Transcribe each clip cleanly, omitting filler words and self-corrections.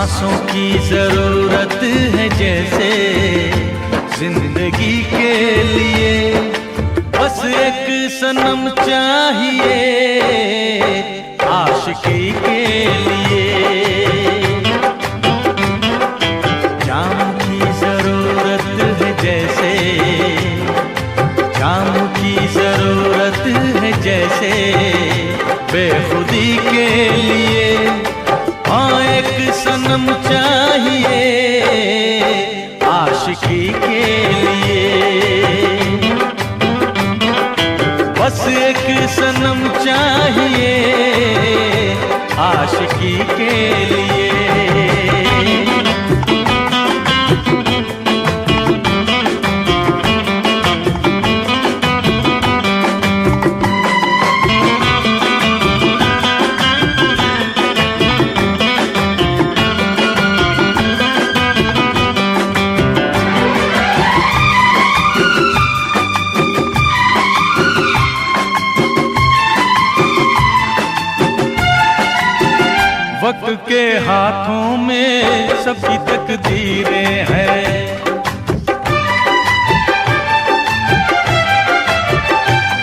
सांसों की जरूरत है जैसे जिंदगी के लिए, बस एक सनम चाहिए आशिकी के लिए। जाम की जरूरत है जैसे, जाम की जरूरत है जैसे बेखुदी के लिए, हाँ एक सनम चाहिए आशिकी के लिए। बस एक सनम चाहिए आशिकी के लिए। वक्त के हाथों में सबकी तकदीरें हैं,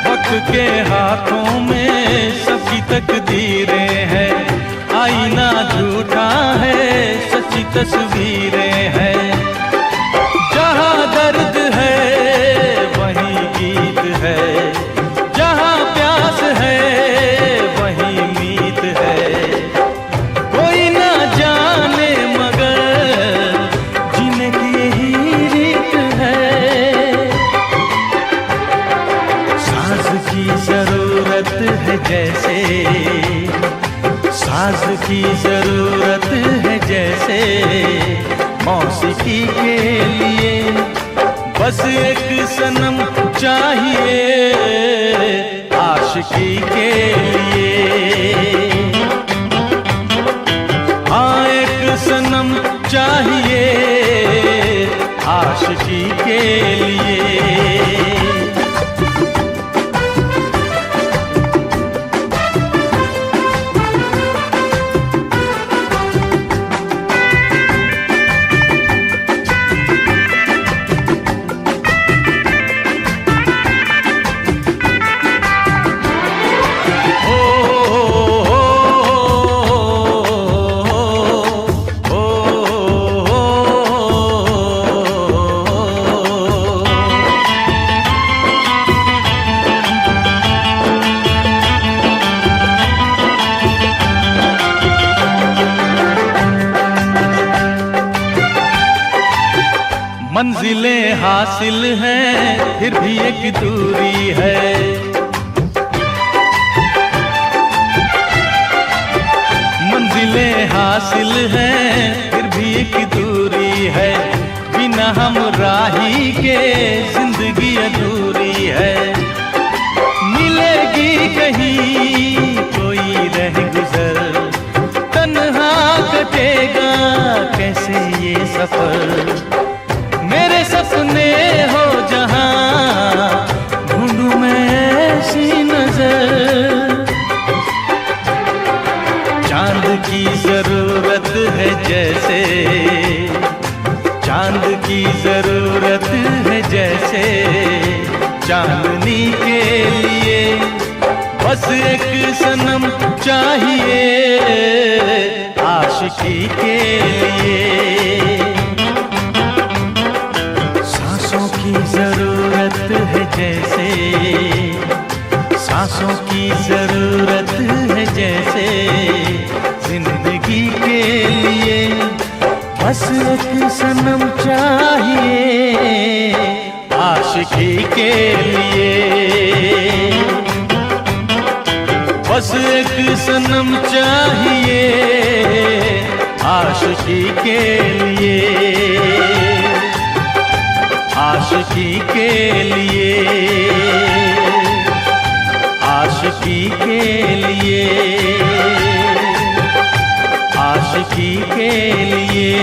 वक्त के हाथों में सबकी तकदीरें हैं। आईना झूठा है, सच्ची तस्वीरें हैं। जहाँ दर्द है वहीं गीत है, जहाँ प्यास है वहीं मीत है। जैसे साज की जरूरत है जैसे मौसीकी के लिए, बस एक सनम चाहिए आशिकी के लिए। हाँ एक सनम चाहिए आशिकी के लिए। मंजिलें हासिल हैं फिर भी एक दूरी है, मंजिलें हासिल हैं फिर भी एक दूरी है। बिना हम राही के जिंदगी अधूरी है। मिलेगी कहीं कोई रह गुजर, तन्हा कटेगा कैसे ये सफर। मेरे सपने हो जहां ढूंढूं मैं ऐसी नजर। चांद की जरूरत है जैसे, चांद की जरूरत है जैसे चांदनी के लिए, बस एक सनम चाहिए आशिकी के लिए। जरूरत है जैसे, सांसों की जरूरत है जैसे जिंदगी के लिए, बस एक सनम चाहिए आशिकी के लिए। बस एक सनम चाहिए आशिकी के लिए, आशिकी के लिए, आशिकी के लिए, आशिकी के लिए।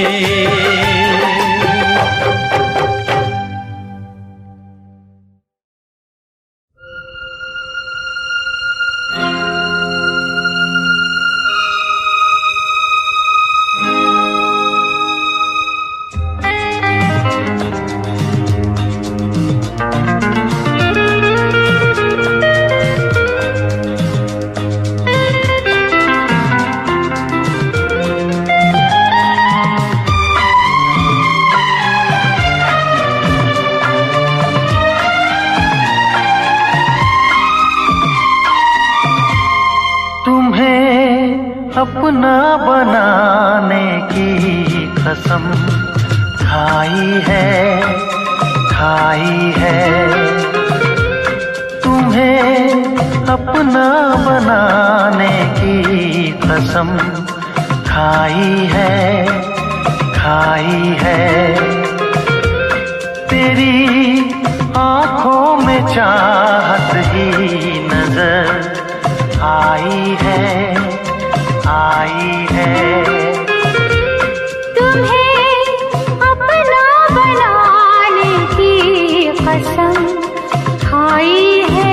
अपना बनाने की कसम खाई है तुम्हें अपना बनाने की कसम खाई है तेरी आँखों में चाहत ही नजर आई है तुम्हें अपना बनाने की कसम खाई है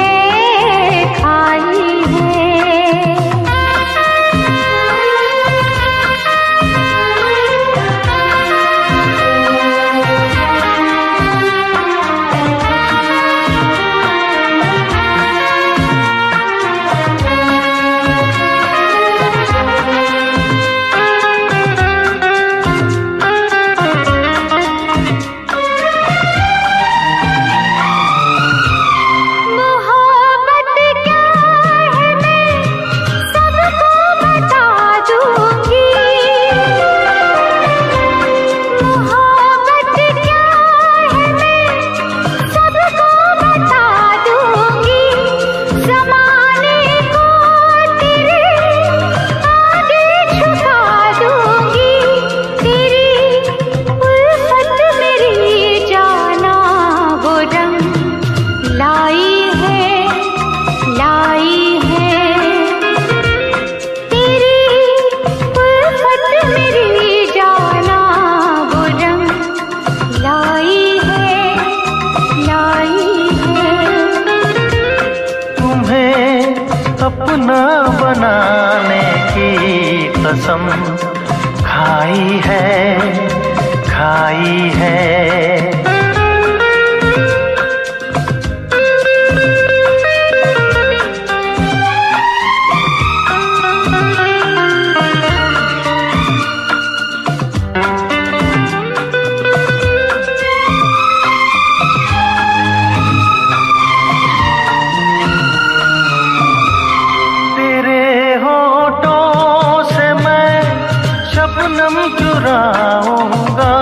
अपना बनाने की कसम खाई है चुराऊंगा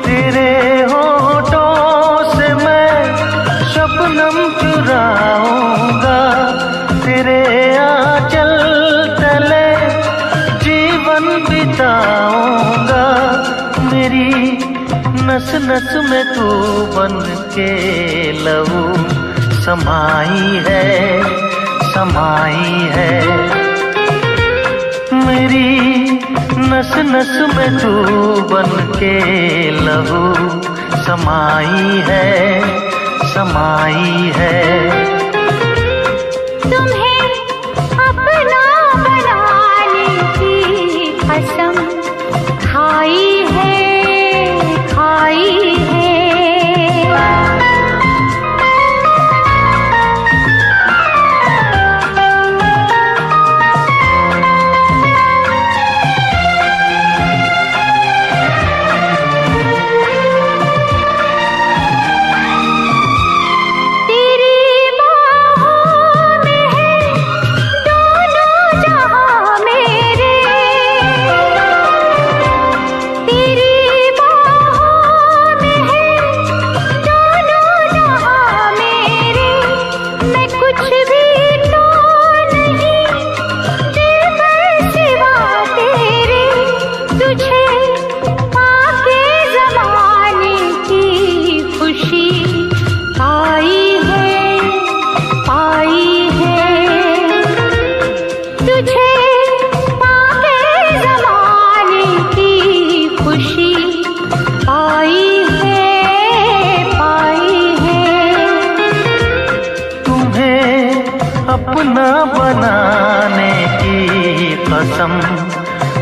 तेरे होठों से मैं शबनम चुराऊंगा तेरे आंचल तले जीवन बिताऊंगा मेरी नस नस में तू बन के लहू समाई है मेरी नस नस में तू बन के लहू समाई है तुम्हें अपना बनाने की कसम खाई है अपना बनाने की कसम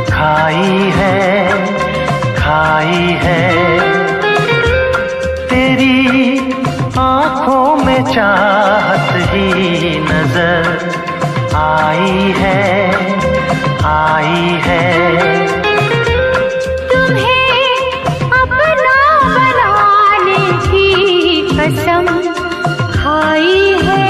खाई है तेरी आँखों में चाहत ही नजर आई है तुम्हें अपना बनाने की कसम खाई है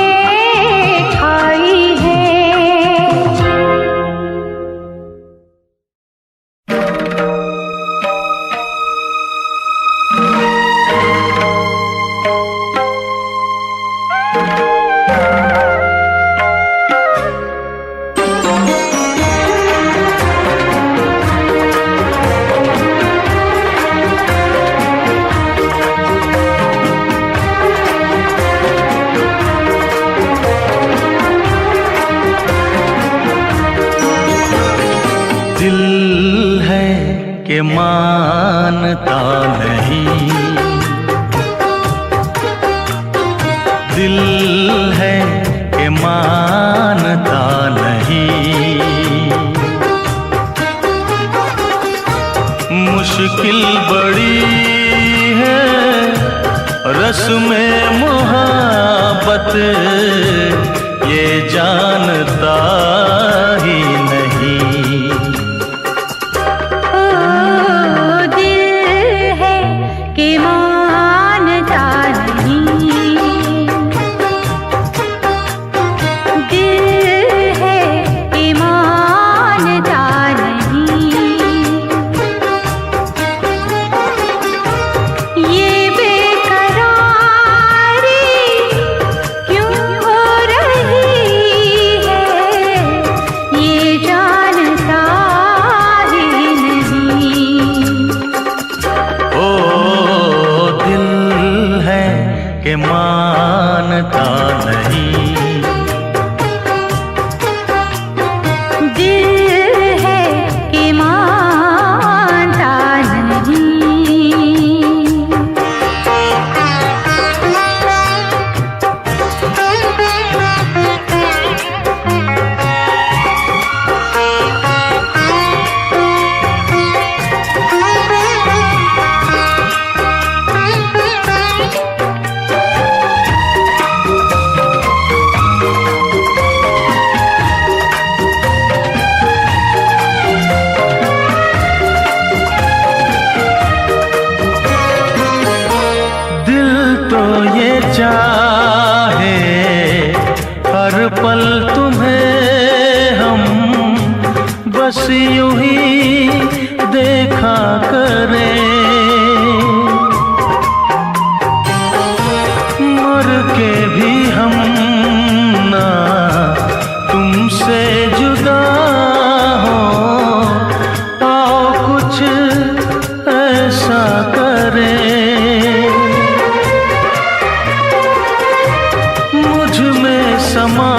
कि मानता नहीं। दिल है कि मानता नहीं। मुश्किल बड़ी है रस्म मोहब्बत, ये जानता ही नहीं। ओ दिल है कि मानता नहीं। दिल है कि मानता नहीं। ये कि मानता नहीं। दिल है कि मानता नहीं। चाहे हर पल तुम्हें हम बस यूं ही देखा करें। मर के भी हम ना तुमसे जुदा हो, आओ कुछ ऐसा करें। समा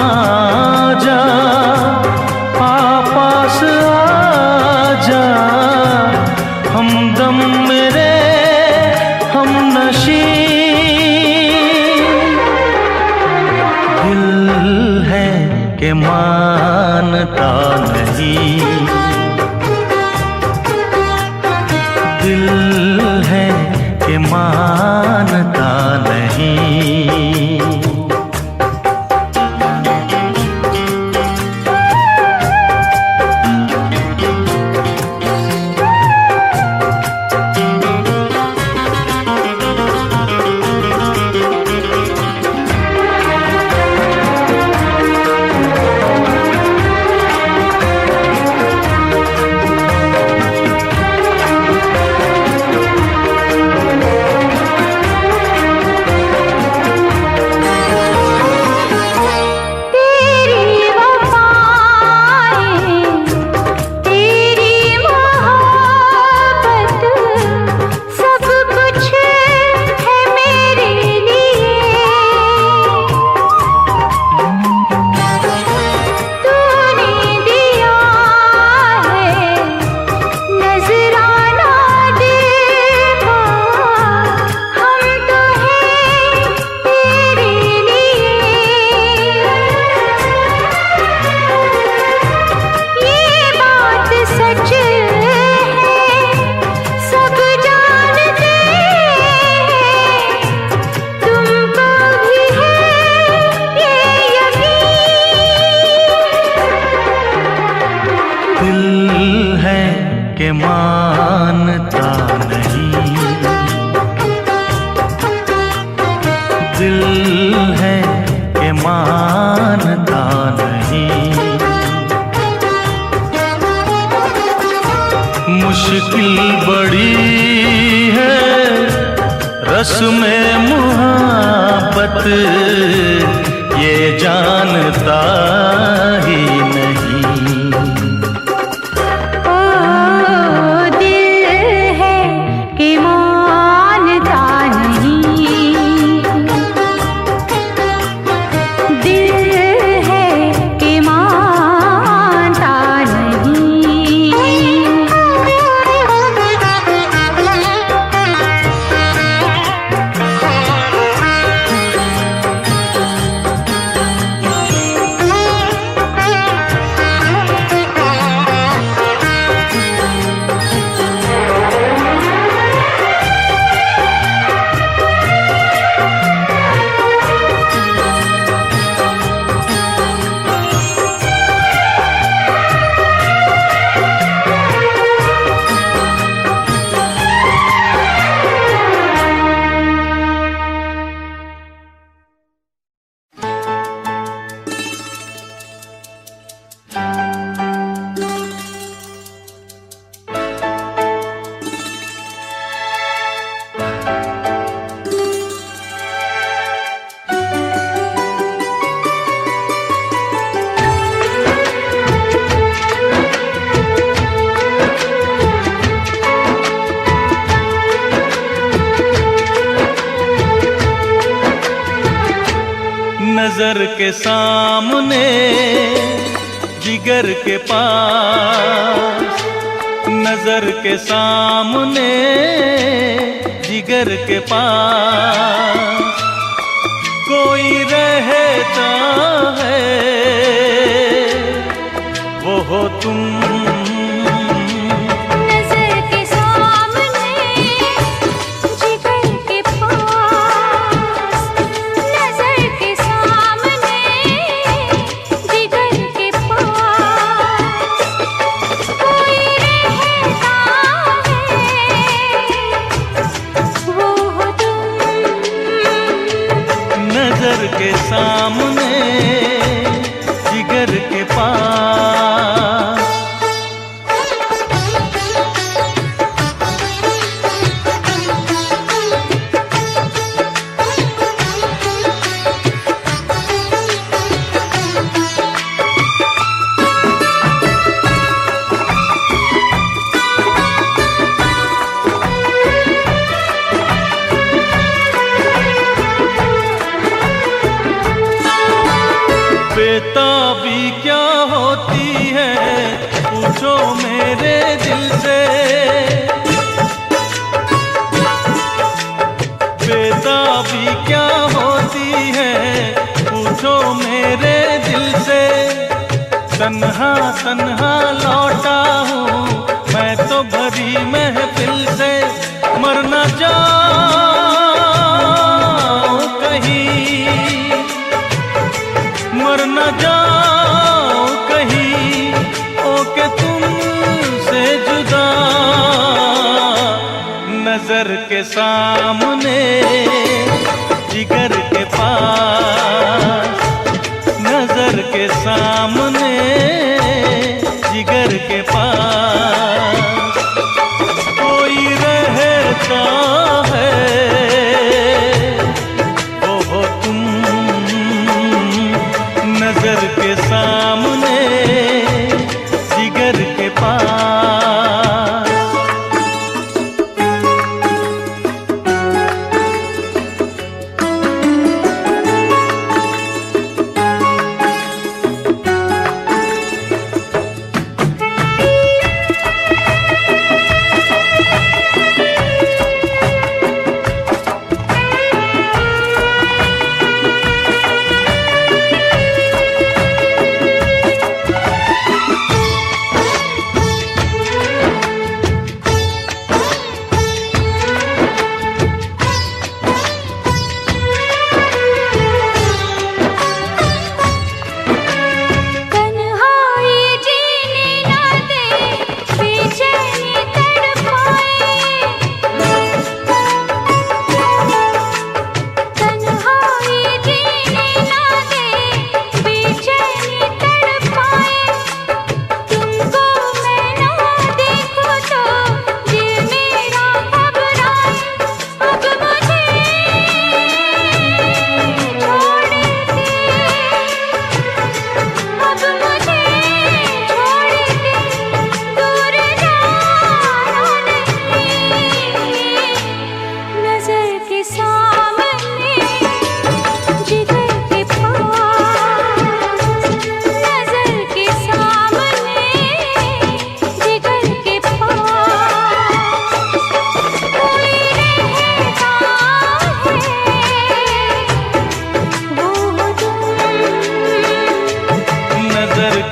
जा पास आ जा, हमदम मेरे हम नशी। दिल है कि मानता नहीं। दिल है कि मानता नहीं। कि मानता नहीं। दिल है कि मानता नहीं। मुश्किल बड़ी है रस्म मोहब्बत, ये जानता ही नहीं। के सामने जिगर के पास, नजर के सामने जिगर के पास कोई रहता है, वो हो तुम। नजर के सामने जिगर के पास। बेताबी क्या होती है पूछो मेरे दिल से, बेताबी क्या होती है पूछो मेरे दिल से। तन्हा तन्हा लौटा हूँ मैं तो भरी महफिल से, मर न जाऊं कहीं, मर न जाओ कहीं, ओके तुमसे जुदा। नजर के सामने जिगर के पास, नजर के सामने जिगर के पास कोई रहता है, वो हो तुम। नजर के सामने जिगर के पास।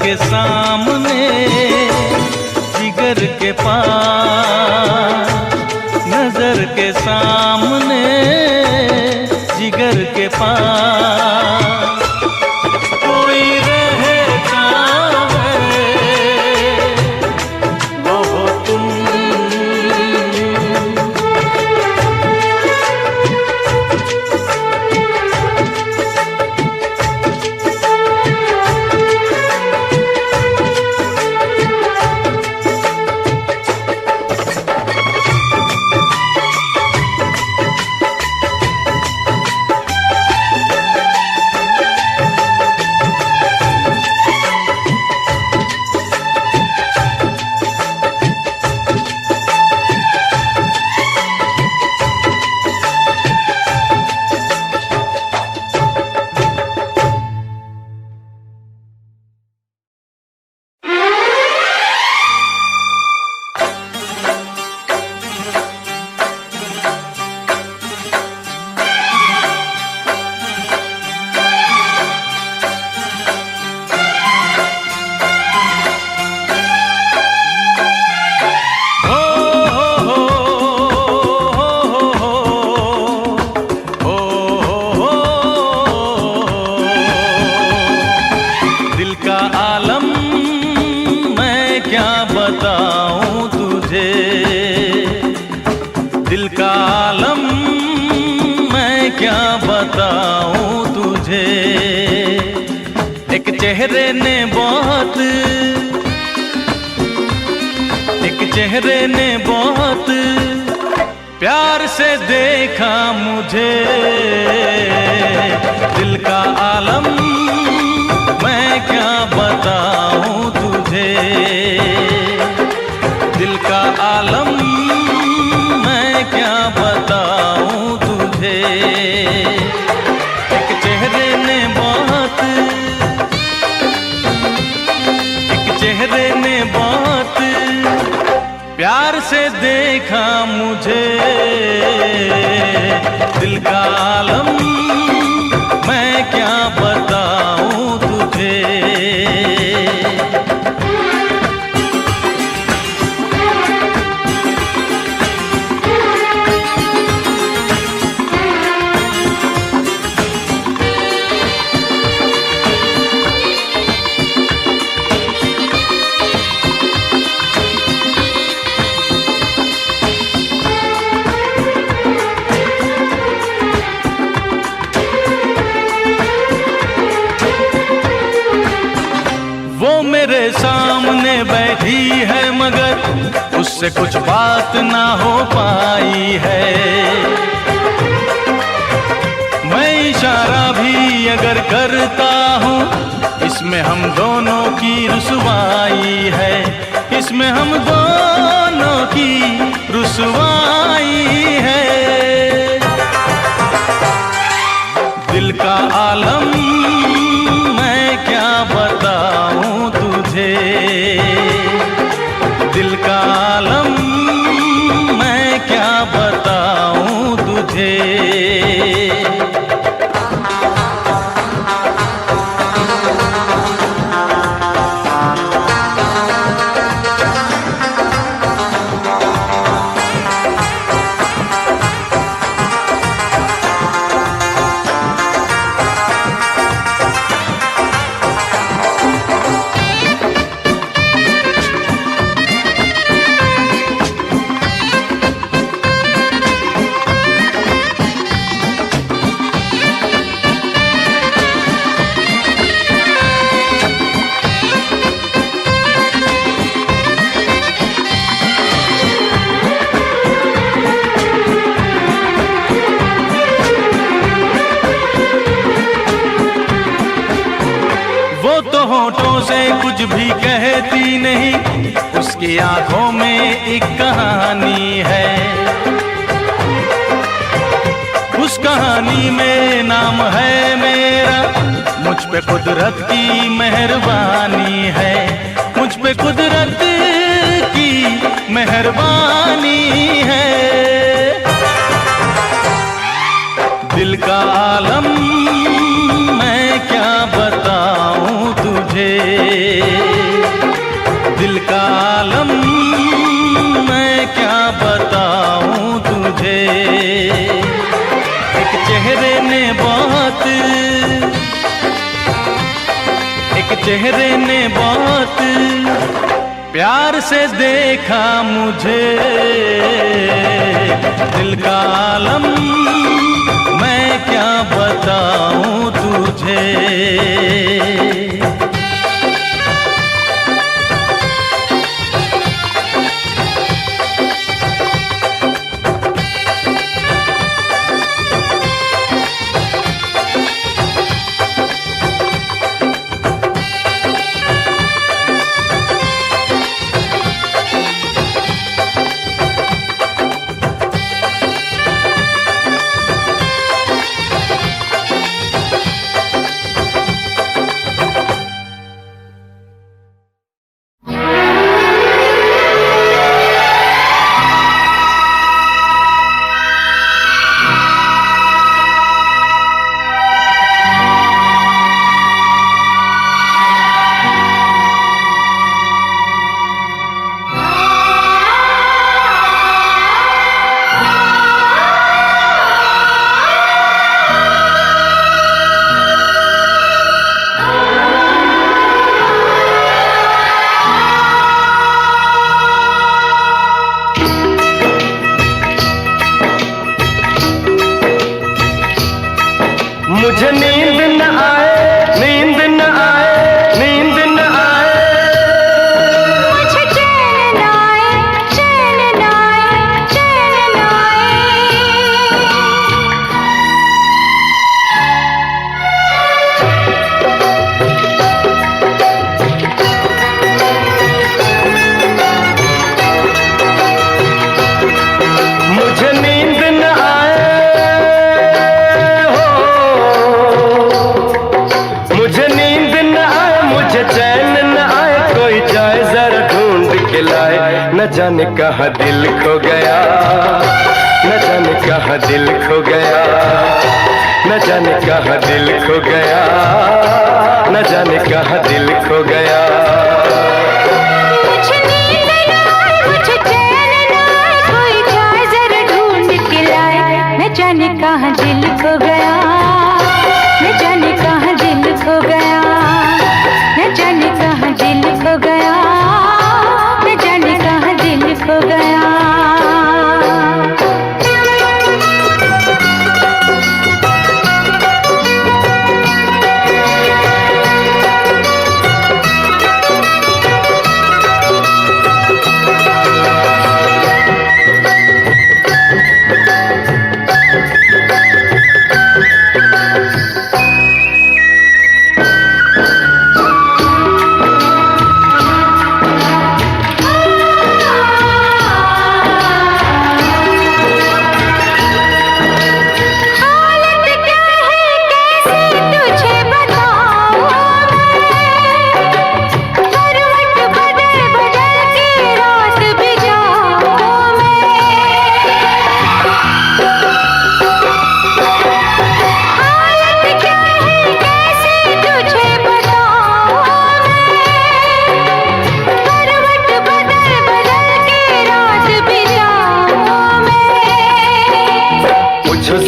के सामने जिगर के पास, नजर के सामने जिगर के पास कोई रहता है, वो हो तुम। चेहरे ने बहुत प्यार से देखा मुझे। दिल का आलम मैं क्या बताऊं तुझे, दिल का आलम मैं क्या बताऊं तुझे। एक चेहरे ने बहुत प्यार से देखा मुझे। दिल का आलम मैं क्या बताऊं तुझे। वो मेरे सामने बैठी है मगर उससे कुछ बात ना हो पाई है। मैं इशारा भी अगर करता हूँ इसमें हम दोनों की रुसवाई है, इसमें हम दोनों की रुसवाई है। दिल का आलम मैं क्या बताऊं तुझे, दिल का आलम मैं क्या बताऊं तुझे। वो तो होठों से कुछ भी कहती नहीं, उसकी आंखों में एक कहानी है। उस कहानी में नाम है मेरा, मुझ पे कुदरत की मेहरबानी है, मुझ पे कुदरत की मेहरबानी है। दिल का आलम मैं क्या बताऊं तुझे, दिल का आलम मैं क्या बताऊं तुझे। एक चेहरे ने बहुत प्यार से देखा मुझे। दिल का आलम मैं क्या बताऊं तुझे। जाने कहाँ दिल खो गया, न जाने कहाँ दिल खो गया, न जाने कहाँ दिल खो गया, न जाने कहाँ दिल खो गया। मुझे नींद न आए, मुझे चैन न आए, कोई जाए जरा ढूंढ के लाए। न जाने कहाँ दिल खो गया, न जाने कहाँ दिल खो गया, न जाने कहाँ दिल खो गया, न जाने कहाँ दिल खो गया।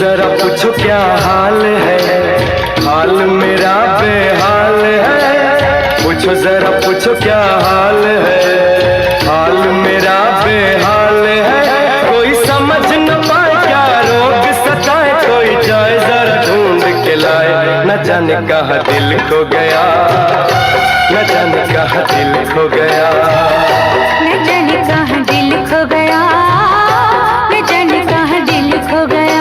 जरा पूछो क्या हाल है, हाल मेरा बेहाल है। पूछो जरा पूछो क्या हाल है, हाल मेरा बेहाल है। कोई समझ न पाए क्या रोग सताए, कोई जाए जरा ढूंढ के लाए। न जाने कहाँ दिल खो गया, न जाने कहाँ दिल खो गया, न जाने कहाँ दिल खो गया, न जाने कहाँ दिल खो गया।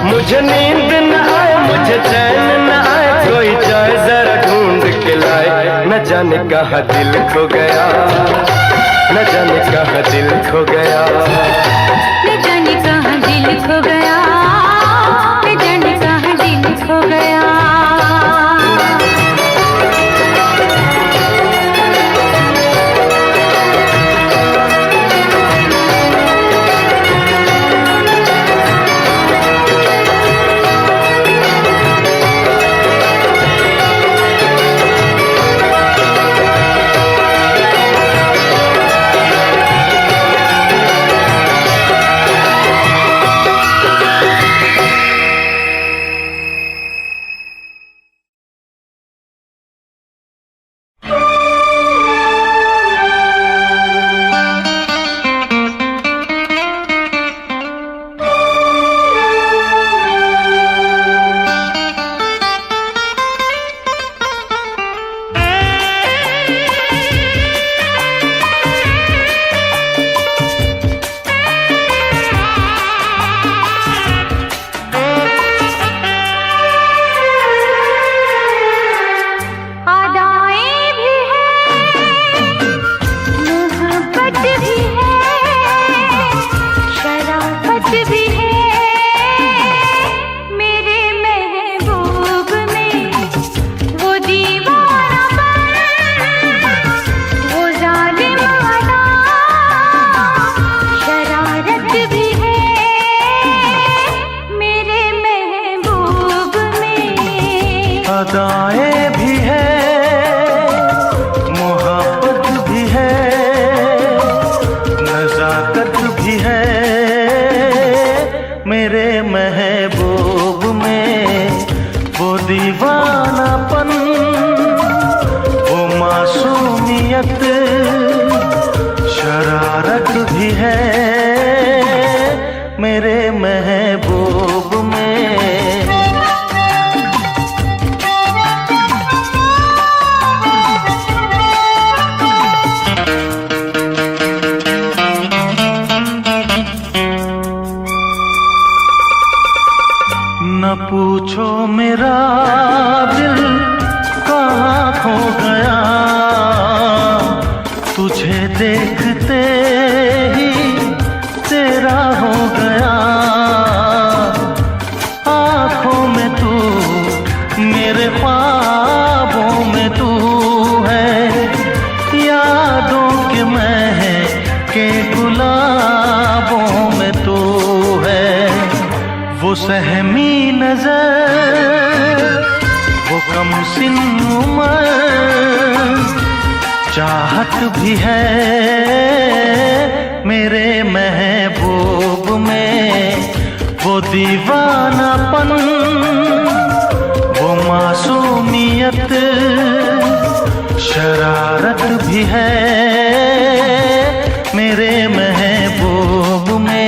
मुझे नींद न आए, मुझे चैन न आए, कोई जाए जरा ढूंढ के लाए। न जाने कहाँ दिल खो गया, न जाने कहाँ दिल खो गया, न जाने कहाँ दिल खो गया, न जाने कहाँ दिल खो गया। चाहत भी है मेरे महबूब में, वो दीवानापन, वो मासूमियत, शरारत भी है मेरे महबूब में।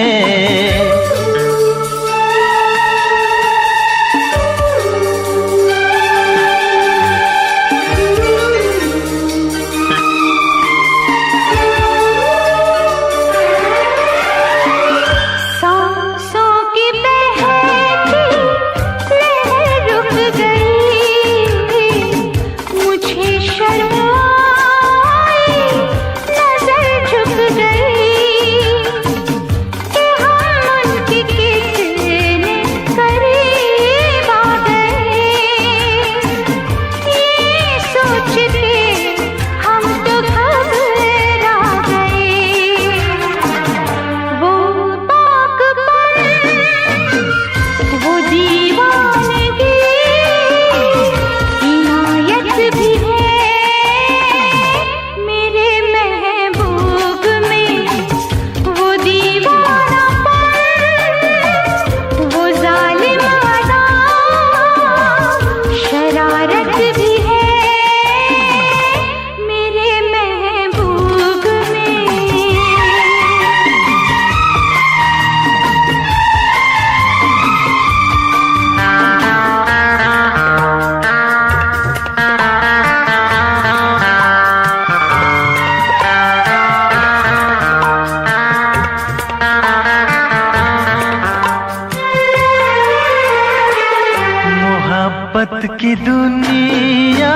मोहब्बत की दुनिया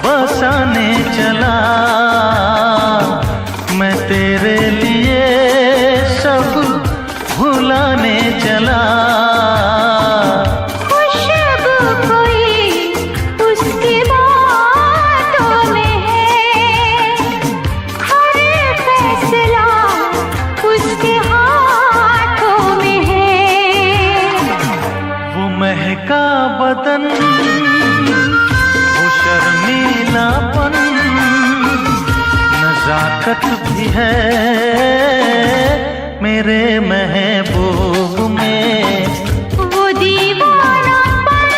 बसाने चला मैं, तेरे लिए सब भुलाने चला। खुशबू कोई उसकी बातों में है, हर फैसला उसके हाथों में है। वो महका बदन, वो शर्मीलापन, नजाकत भी है मेरे महबूब में। वो दीवानापन,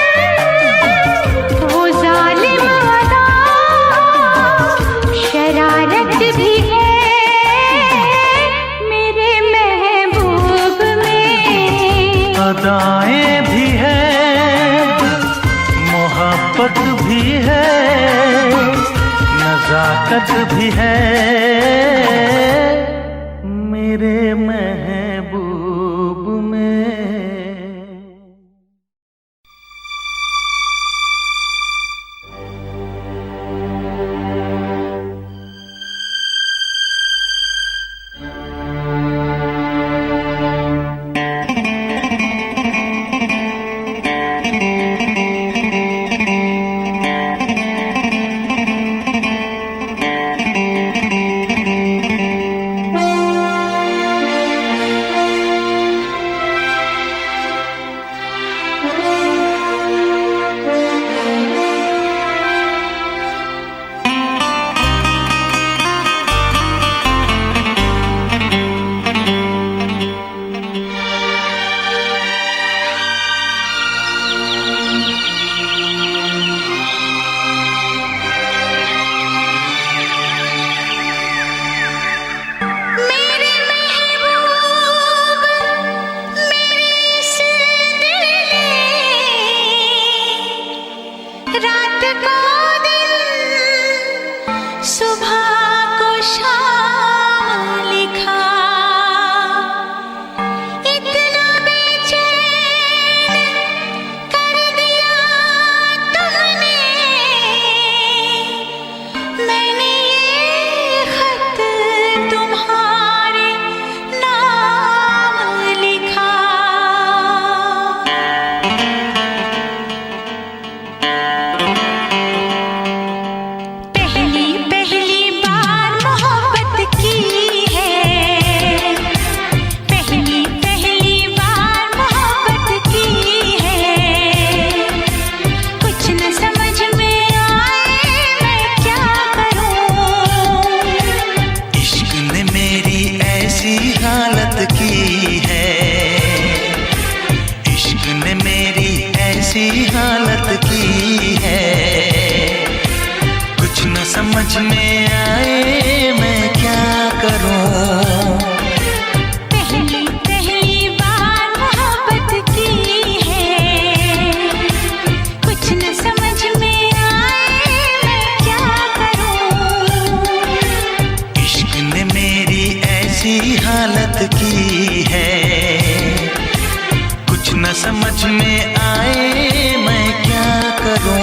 वो जालिम अदा, शरारत भी है मेरे महबूब में। अदाएं भी है, मोहब्बत भी है, नजाकत भी है मेरे महबूब में। समझ में आए मैं क्या करूं। पहली पहली बार मोहब्बत की है, कुछ न समझ में आए मैं क्या करूं। इश्क ने मेरी ऐसी हालत की है, कुछ न समझ में आए मैं क्या करूं।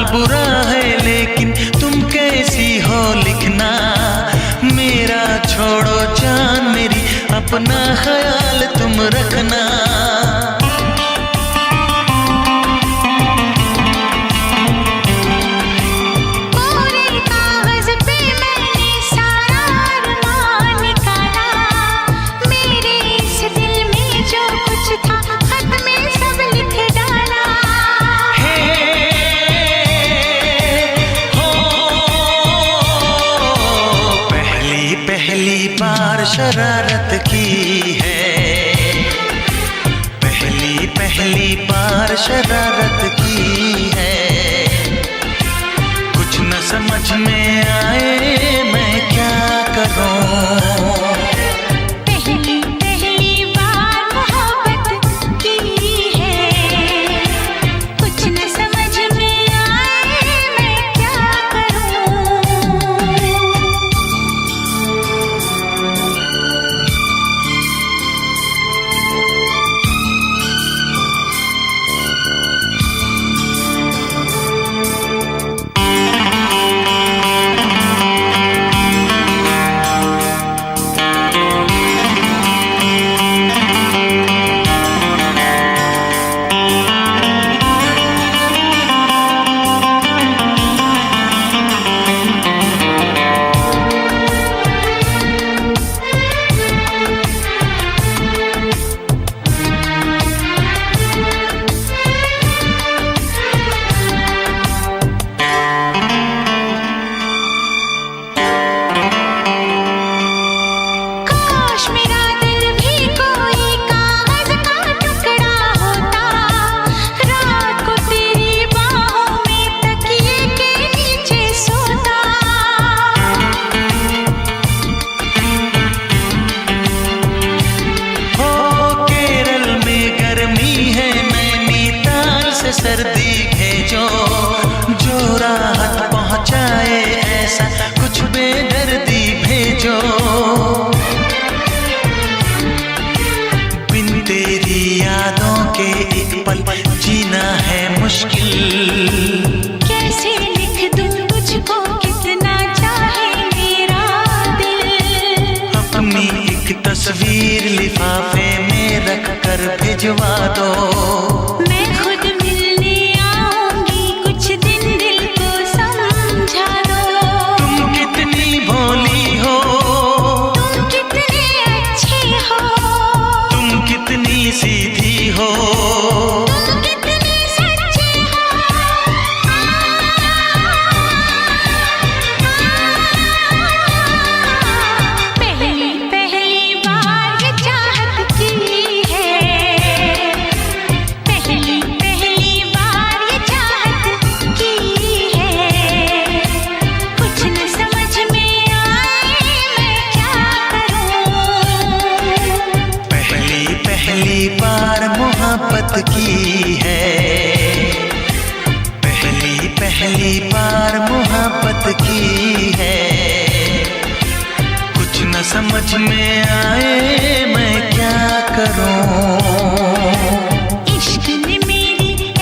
बुरा है लेकिन तुम कैसी हो लिखना, मेरा छोड़ो जान मेरी अपना ख्याल तुम रखना। पहली बार शरारत की है, पहली बार शरारत की है, कुछ न समझ में आए मैं क्या करूं। सर्दी भेजो जो राहत पहुंचाए, ऐसा कुछ बेदर्दी भेजो। बिन तेरी यादों के एक पल जीना है मुश्किल, कैसे लिख दूं तुझको कितना चाहे मेरा दिल। अपनी एक तस्वीर लिफाफे में रख कर भिजवा दो, मैं खुद मिलने आऊंगी, कुछ दिन दिल को समझा दो। तुम कितनी भोली हो, तुम कितने अच्छे हो, तुम कितनी सीधी हो, तुम कितने सच्चे हो। पहली पहली बार ये चाहत की है, पहली पहली बार ये चाहत की है, कुछ न समझ में आए मैं क्या करूं। पहली बार मोहब्बत की है, पहली बार मोहब्बत की है, कुछ न समझ में आए मैं क्या करूं। इश्क ने मेरी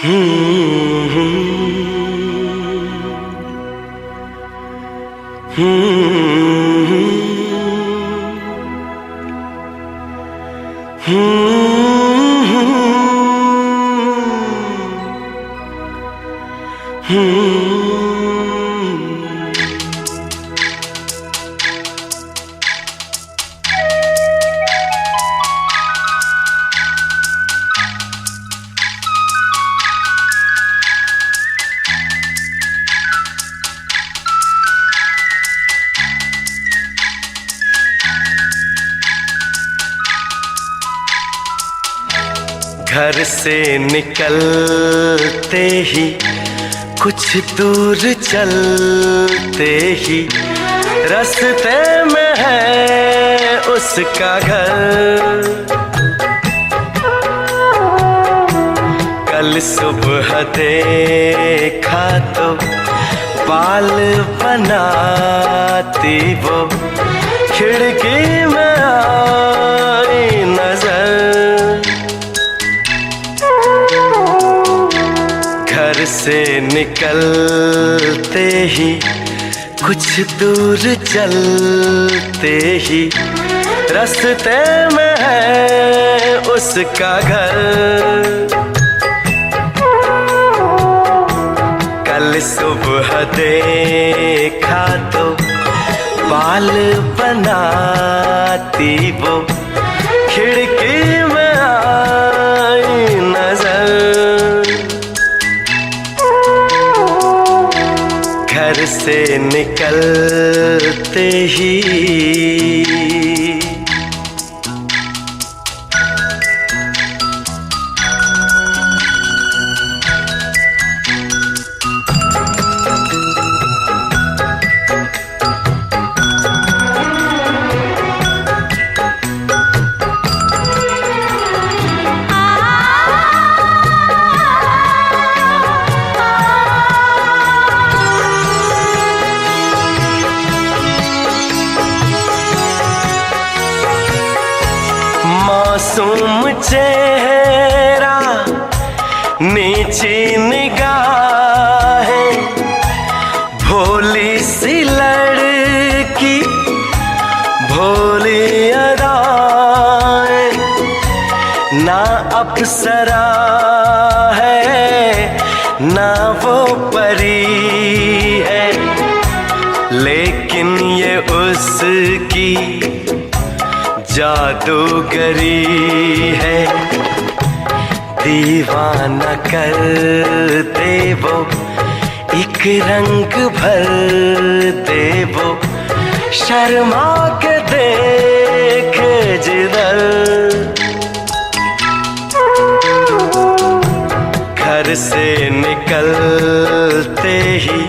घर से निकलते ही कुछ दूर चलते ही रास्ते में है उसका घर। कल सुबह देखा तो बाल बनाती वो खिड़की में आई नजर। घर से निकलते ही कुछ दूर चलते ही रास्ते में है उसका घर। कल सुबह देखा तो बाल बनाती वो खिड़की में आई नजर। घर से निकलते ही मासूम चेहरा नीची निगाहें भोली सी लड़की भोली अदाएं। ना अप्सरा है ना वो परी है लेकिन ये उसकी जादूगरी है। दीवाना कर दे वो एक रंग भर दे वो शर्मा के देख जिधर। घर से निकलते ही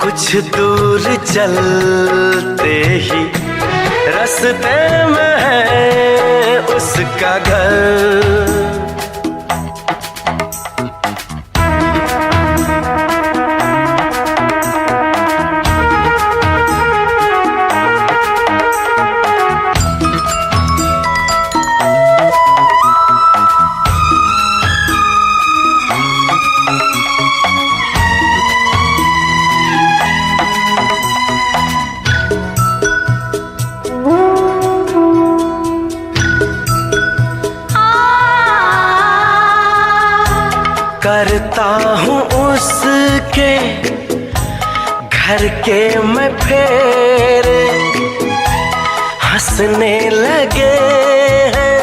कुछ दूर चलते ही रास्ते में है उसका घर। करता हूँ उसके घर के मैं फेरे हंसने लगे हैं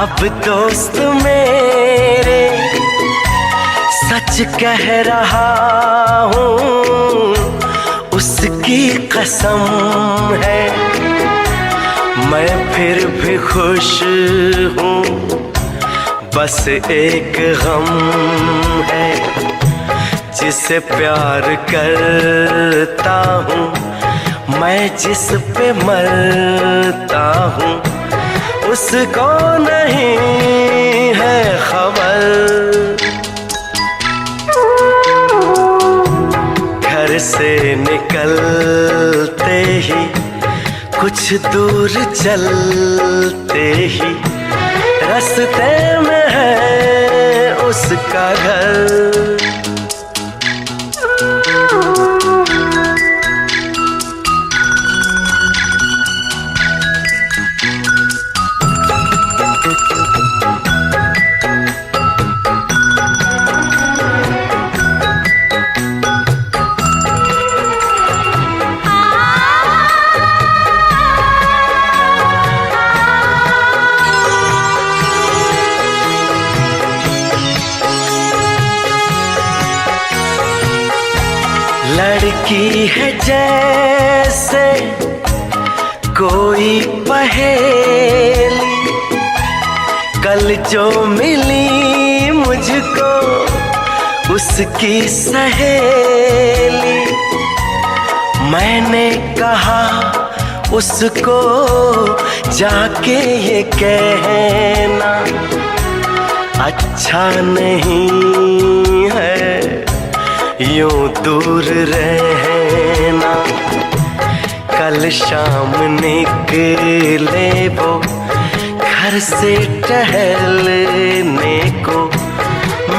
अब दोस्त मेरे। सच कह रहा हूँ उसकी कसम है मैं फिर भी खुश हूँ। बस एक गम है जिसे प्यार करता हूँ मैं जिस पे मरता हूँ उसको नहीं है खबर। घर से निकलते ही कुछ दूर चलते ही रास्ते में है उसका घर। लड़की है जैसे कोई पहेली, कल जो मिली मुझको उसकी सहेली। मैंने कहा उसको जाके ये कहना अच्छा नहीं है यूं दूर रहना। कल शाम निकले वो घर से टहलने को,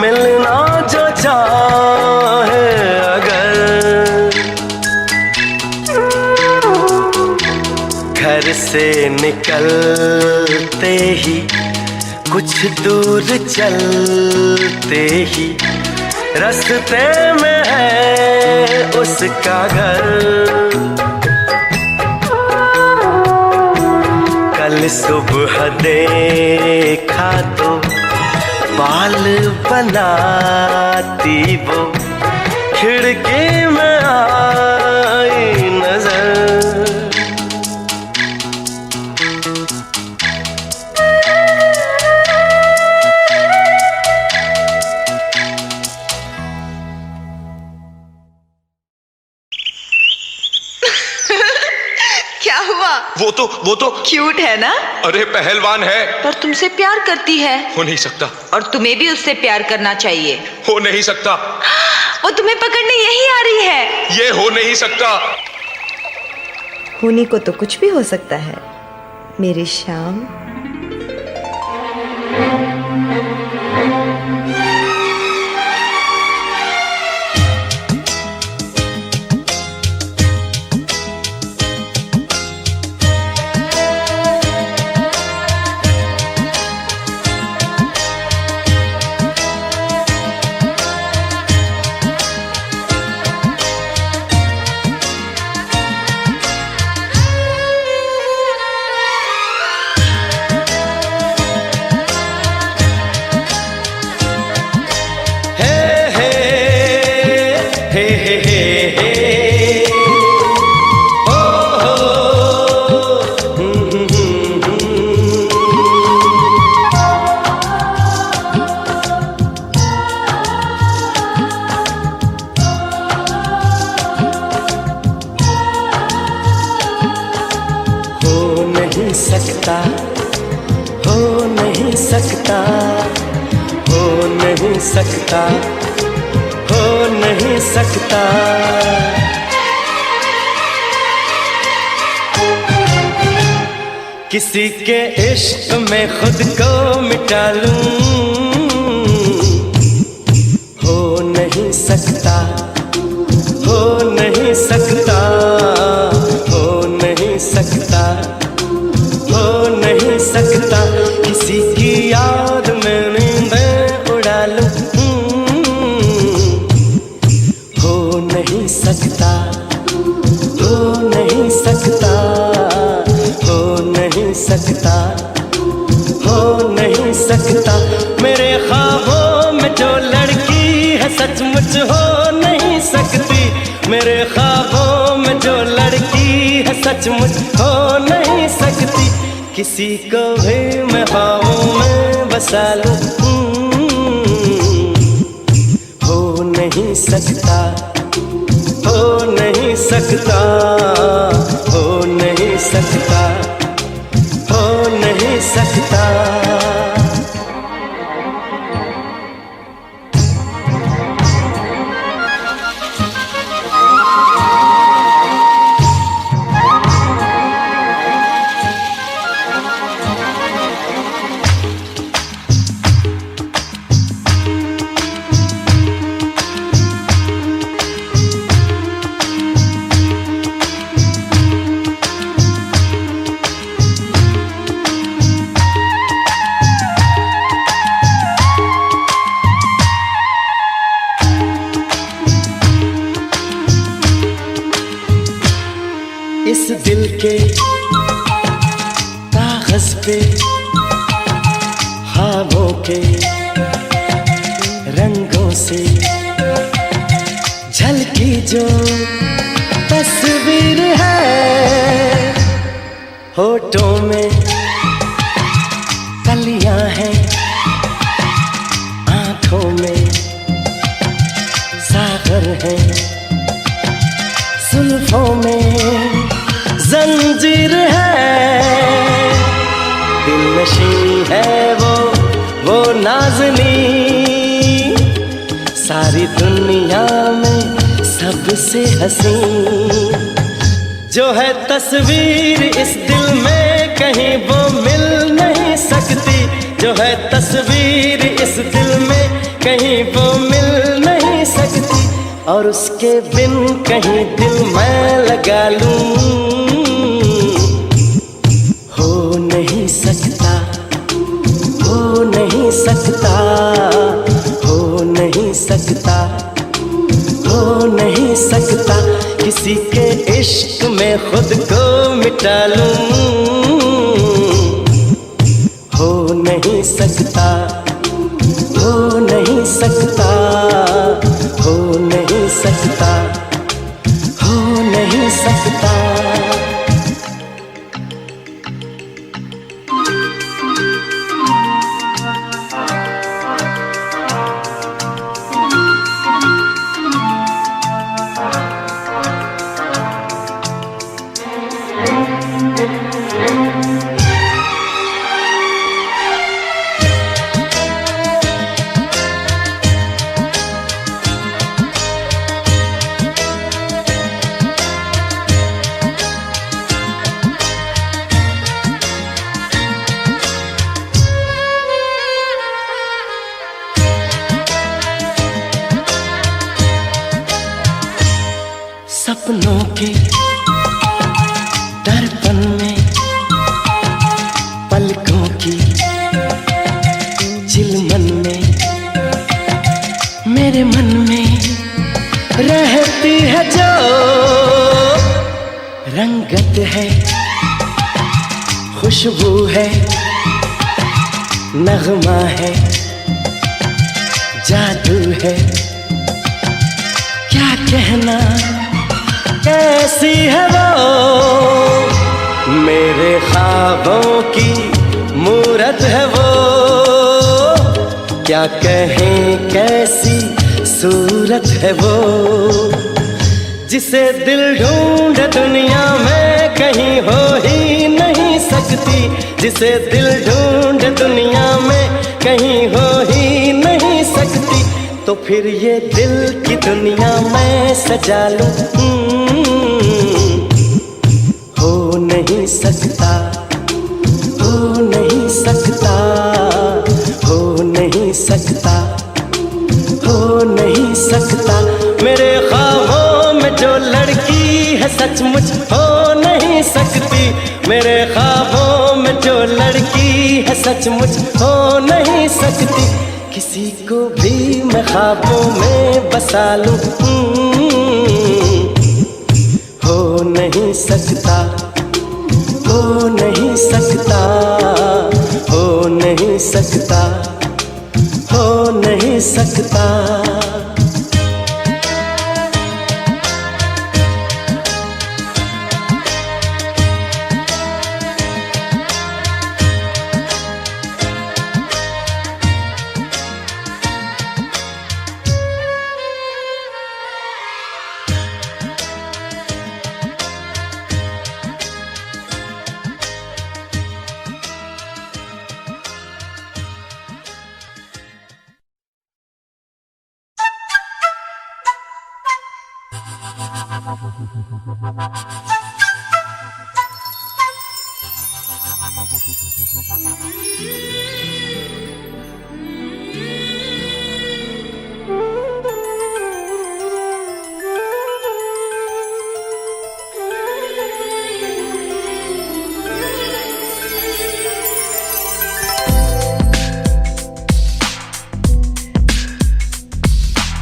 मिलना जो चाहे अगर। घर से निकलते ही कुछ दूर चलते ही रास्ते में है उसका घर। कल सुबह देखा तो बाल बनाती वो खिड़की में आई नजर। क्या हुआ? वो तो क्यूट है ना? अरे पहलवान है। पर तुमसे प्यार करती है। हो नहीं सकता। और तुम्हें भी उससे प्यार करना चाहिए। हो नहीं सकता। वो तुम्हें पकड़ने यही आ रही है। ये हो नहीं सकता। होने को तो कुछ भी हो सकता है मेरी शाम। सकता, हो नहीं सकता, हो नहीं सकता, हो नहीं सकता। किसी के इश्क में खुद को मिटा लूं, हो नहीं सकता, हो नहीं सकता, हो नहीं सकता, हो नहीं सकता। किसी की याद में नींदें उड़ा लूं, हो नहीं सकता, हो नहीं सकता, हो नहीं सकता, हो नहीं सकता। मेरे ख्वाबों में जो लड़की है सचमुच हो नहीं सकती, मेरे ख्वाबों में जो लड़की है सचमुच हो नहीं सकती। किसी को भी मैं ख्वाबों में बसा लूं, हो नहीं सकता, हो नहीं सकता, हो नहीं सकता, हो नहीं सकता। कागज पे ख्वाबों के रंगों से झलकी जो तस्वीर है, होठों में कलियां हैं, आंखों में सागर है, जुल्फों में जंजीर है, दिलनशी है वो नाज़नी, सारी दुनिया में सबसे हसी, जो है तस्वीर इस दिल में कहीं वो मिल नहीं सकती, जो है तस्वीर इस दिल में कहीं वो मिल नहीं सकती, और उसके बिन कहीं दिल मैं लगा लूं, हो नहीं सकता, हो नहीं सकता, हो नहीं सकता, हो नहीं सकता, किसी के इश्क में खुद को मिटा लूं, हो नहीं सकता, हो नहीं सकता, हो नहीं सकता, हो नहीं सकता। सपनों के दर्पण में पलकों की चिलमन में मेरे मन में रहती है जो रंगत है, खुशबू है, नगमा है, जादू है, क्या कहना कैसी है वो, मेरे ख्वाबों की मूरत है वो, क्या कहें कैसी सूरत है वो, जिसे दिल ढूंढ दुनिया में कहीं हो ही नहीं सकती, जिसे दिल ढूंढ दुनिया में कहीं हो ही नहीं सकती, तो फिर ये दिल की दुनिया मैं सजा लूं, हो नहीं सकता, हो नहीं सकता, हो नहीं सकता, हो नहीं सकता, मेरे ख्वाबों में जो लड़की है सचमुच हो नहीं सकती, मेरे ख्वाबों में जो लड़की है सचमुच हो नहीं सकती, किसी को भी मैं ख्वाबों में बसा लूं, हो नहीं सकता, हो नहीं सकता, हो नहीं सकता, हो नहीं सकता।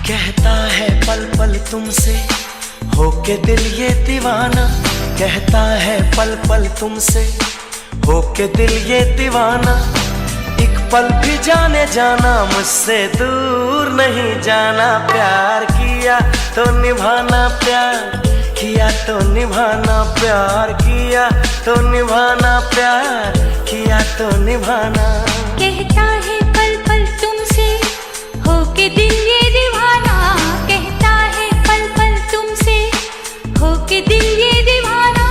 कहता है पल पल तुमसे होके दिल ये दीवाना, कहता है पल पल तुमसे होके दिल ये दीवाना, एक पल भी जाने जाना, मुझसे दूर नहीं जाना। प्यार किया तो निभाना, प्यार किया तो निभाना, प्यार किया तो निभाना, प्यार किया तो निभाना। कहता है पल पल तुमसे होके दिल ये दीवाना, कहता है पल पल तुमसे होके दिल ये दीवाना,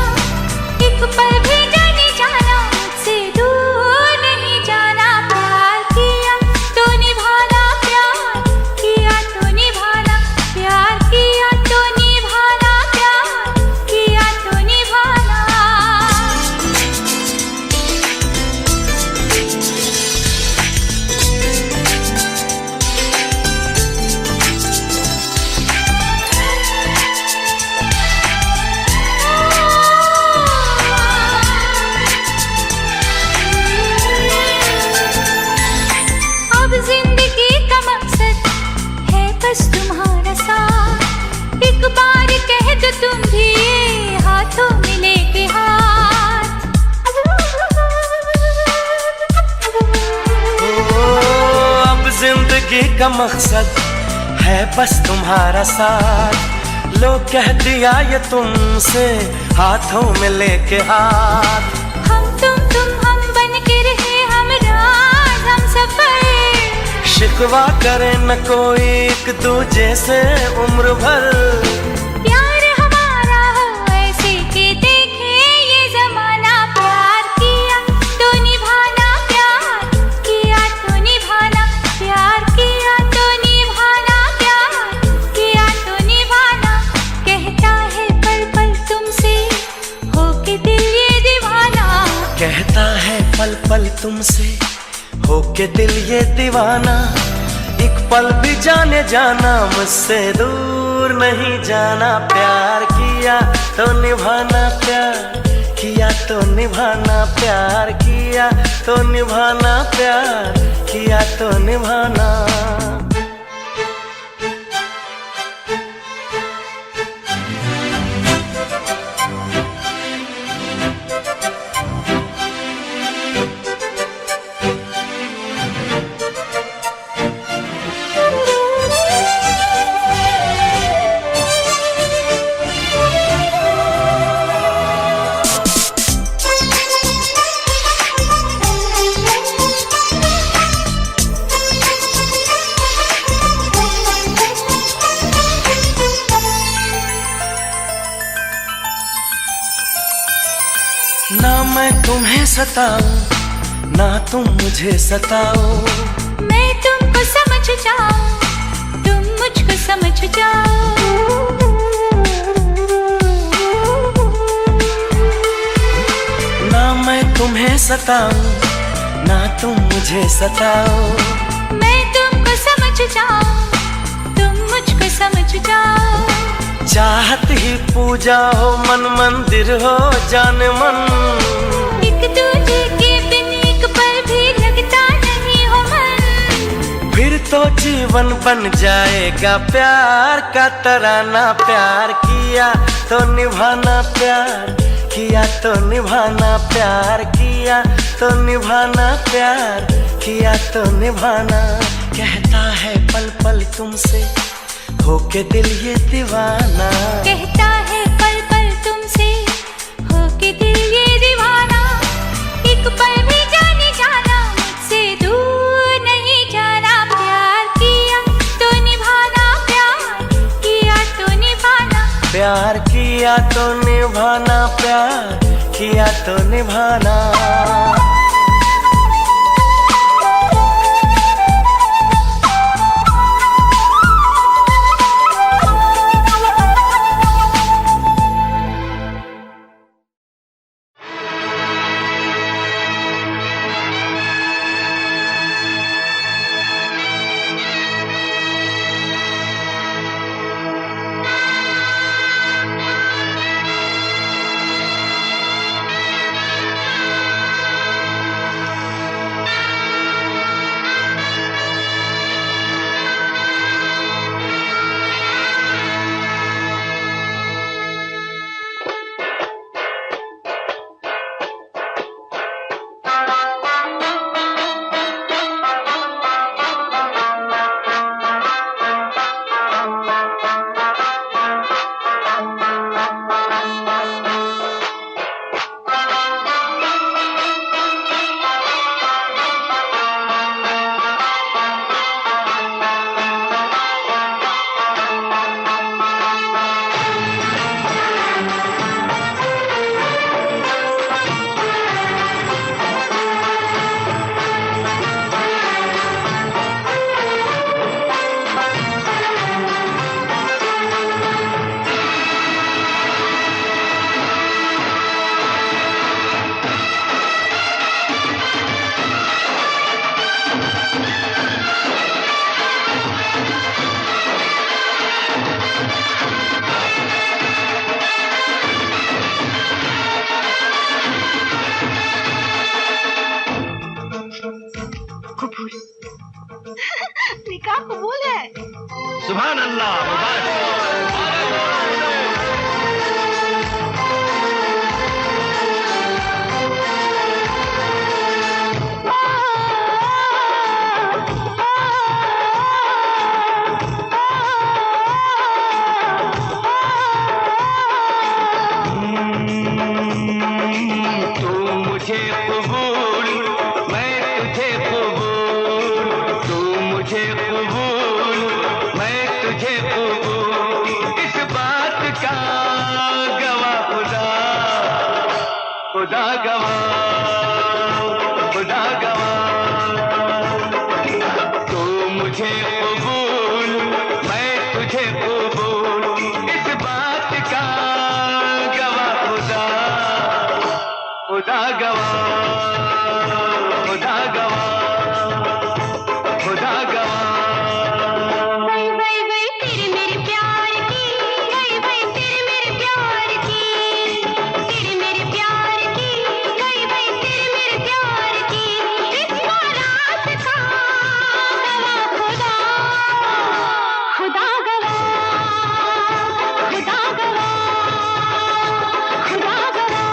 एक पल भी जाने जाना, मुझसे दूर नहीं जाना। प्यार किया तो निभाना, प्यार किया तो निभाना, प्यार किया तो निभाना, प्यार किया तो निभाना। अब जिंदगी का मकसद है बस तुम्हारा साथ, एक बार कह दो तुम भी ये हाथों में लेके हाथ। अब जिंदगी का मकसद है बस तुम्हारा साथ, लो कह दिया ये तुमसे हाथों में लेके हाथ। हम बन के रहे हम राज हम सफर, शिकवा करे न कोई एक दूजे से उम्र भर। प्यार हमारा हो ऐसे कि देखे ये जमाना। प्यार किया तो निभाना, प्यार किया तो निभाना, प्यार किया तो निभाना, प्यार किया तो निभाना। कहता है पल पल तुमसे होके दिल ये दीवाना, कहता है पल पल तुमसे होके दिल ये दीवाना, एक पल भी जाने जाना, मुझसे दूर नहीं जाना। प्यार किया तो निभाना, प्यार किया तो निभाना, प्यार किया तो निभाना, प्यार किया तो निभाना। ना मैं तुम्हें सताऊं ना तुम मुझे सताओ, मैं तुमको समझ जाऊं तुम मुझको समझ जाओ। ना मैं तुम्हें सताऊं ना तुम मुझे सताओ, मैं तुमको समझ जाऊं तुम मुझको समझ जाओ। चाहत ही पूजा हो मन मंदिर हो जान मन, एक दूजे के बिन एक पल भी लगता नहीं हो मन। फिर तो जीवन बन जाएगा प्यार का तराना। प्यार किया तो निभाना, प्यार किया तो निभाना, प्यार किया तो निभाना, प्यार किया तो निभाना। कहता है पल पल तुमसे होके दिल ये दीवाना, कहता है पल पल तुमसे होके दिल ये दीवाना, एक पल भी जाने जाना, मुझसे दूर नहीं जाना। प्यार किया तो निभाना, प्यार किया तो निभाना, प्यार किया तो निभाना, प्यार किया तो निभाना। कबूल। निकाह कबूल है। सुभान अल्लाह, खुदा गवाह, खुदा गवाह। तू मुझे कबूल, मैं तुझे कबूल, इस बात का गवाह खुदा, खुदा गवाह, खुदा गवाह, खुदा गवाह। वही वही वही तेरे मेरे प्यार की, वही वही तेरे मेरे प्यार की, तेरे मेरे प्यार की, वही वही तेरे मेरे प्यार की, इस बारात का गवाह खुदा, खुदा गवाह, खुदा गवाह, खुदा गवाह।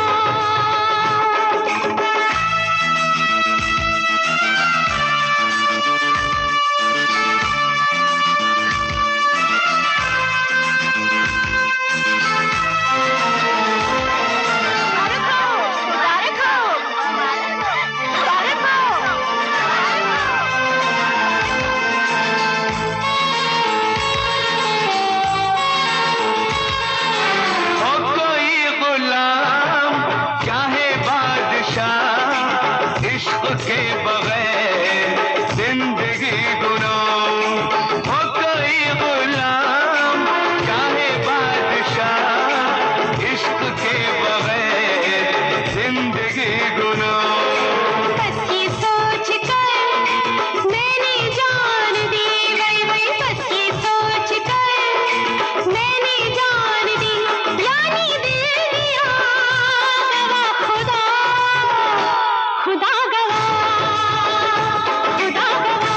हो कोई गुलाम चाहे बादशाह, इश्क के बगैर जिंदगी गुनाह। हो कोई गुलाम चाहे बादशाह, इश्क के बगैर जिंदगी गुनाह। बस ये सोच कर मैंने जान दी, वही वही बस ये सोच कर मैंने जान दी, यानी दिल दिया गवाह खुदा, खुदा गवाह, खुदा गवाह।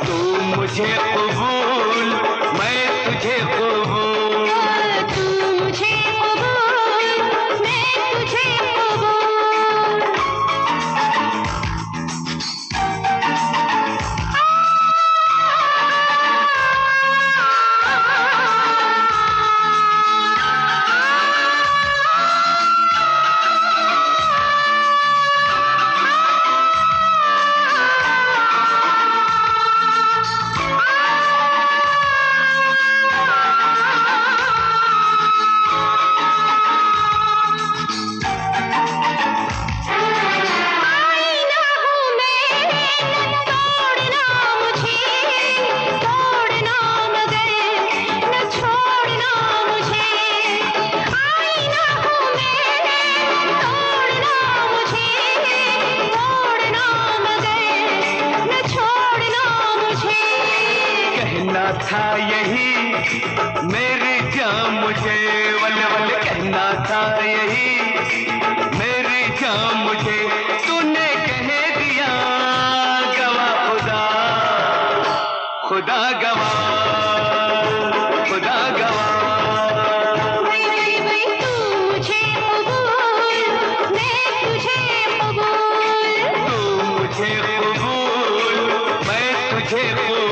तू मुझे कबूल, मैं तुझे कबूल। तू मुझे कबूल, मैं तुझे कबूल। आईना हूँ मैं, न तोड़ना मुझे, तोड़ना मगर न छोड़ना मुझे। आईना हूँ मैं, तोड़ना मुझे, तोड़ना मगर न छोड़ना मुझे। कहना था यही मेरी जान मुझे, वल वल कहना था यही मेरी जान मुझे। तूने कह दिया गवाह खुदा, खुदा गवाह, खुदा गवाह। वही वही वही तू मुझे कबूल, मैं तुझे कबूल। तू मुझे कबूल, मैं तुझे कबूल।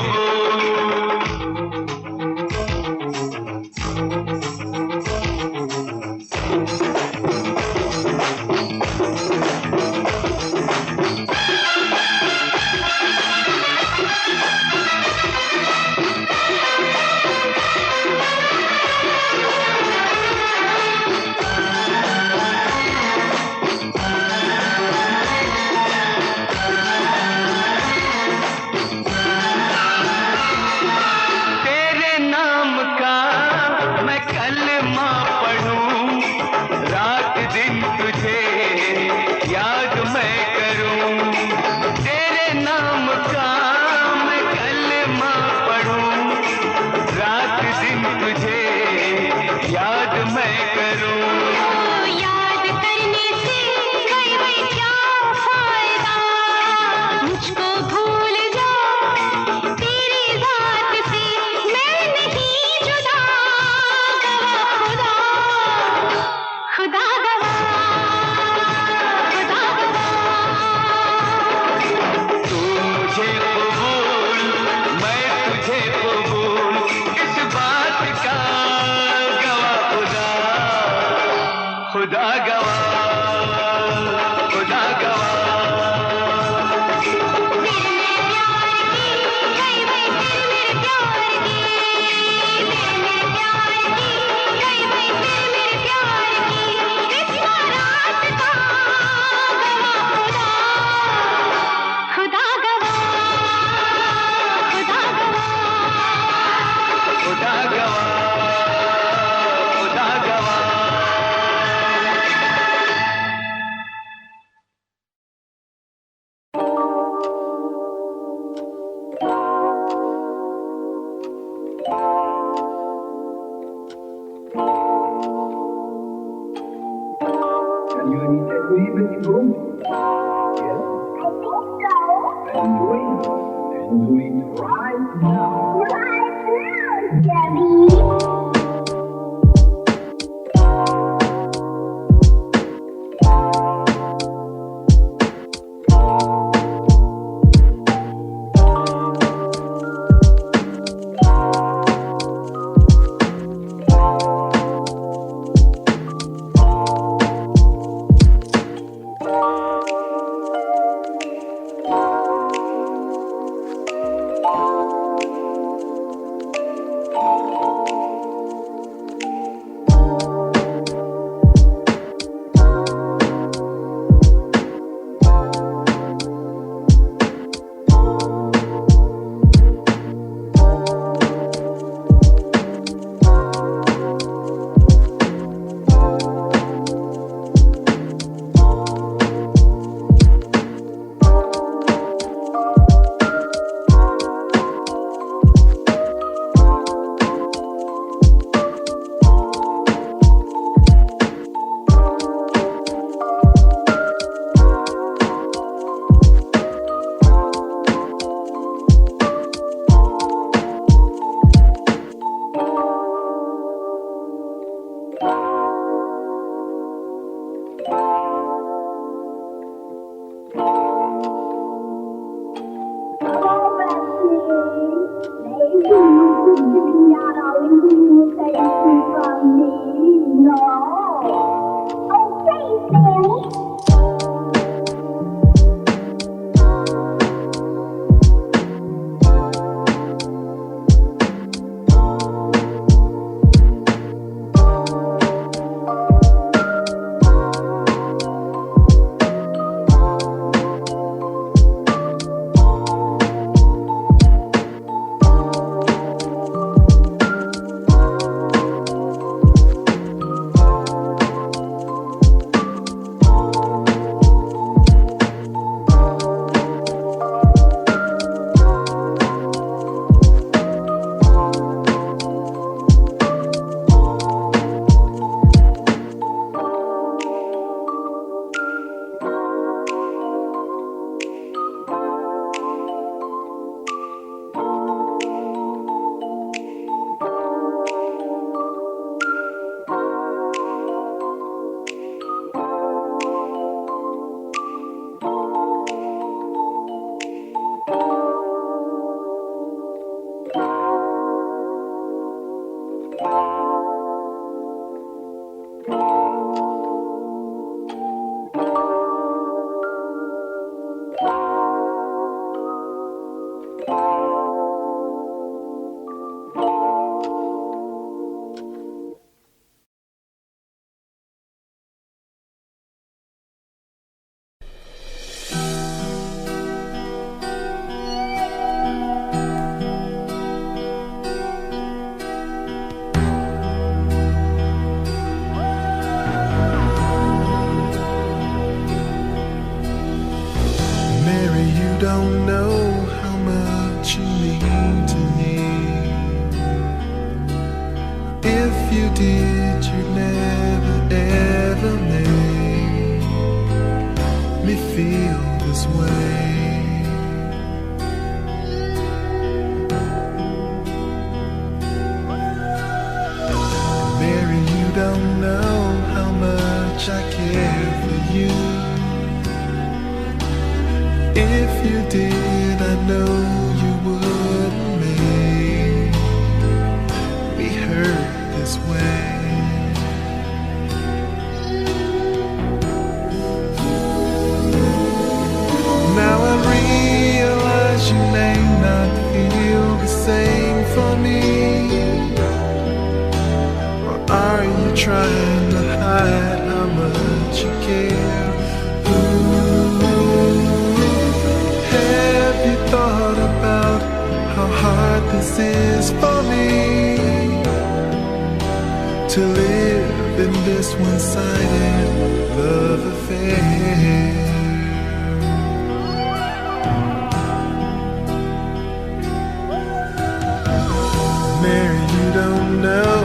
don't know how much you mean to me. If you did, you'd never ever make me feel this way. Mary, you don't know how much I care for you. If you did, I know you wouldn't make me hurt this way. Now I realize you may not feel the same for me. Or are you trying to hide how much you care? Thought about how hard this is for me to live in this one-sided love affair. Mary, you don't know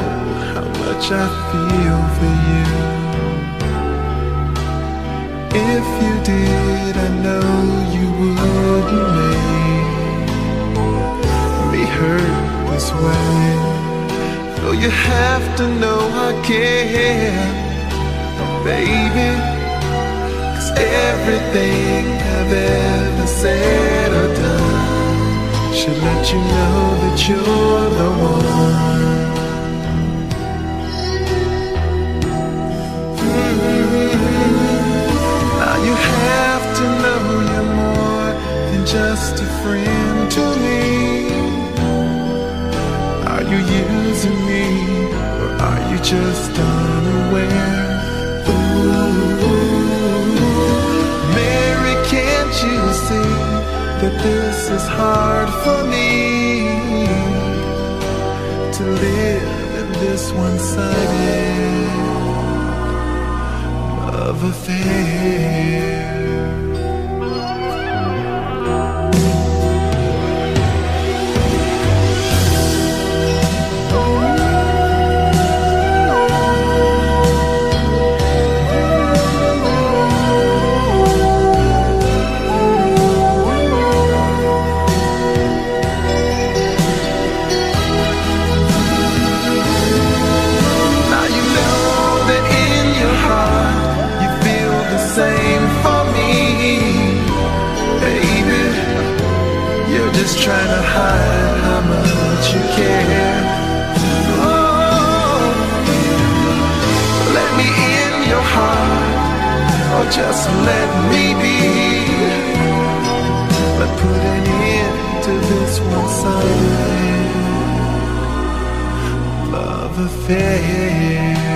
how much I feel for you. If you did, I know you wouldn't make me hurt this way. Though you have to know I care, baby, 'cause everything I've ever said or done should let you know that you're the one. Now you have to know you're more than just a friend to me. Are you using me, or are you just unaware? Ooh, Mary, can't you see that this is hard for me to live in this one-sided love affair? Just trying to hide how much you care. Oh, let me in your heart, or just let me be. But put an end to this one-sided love affair.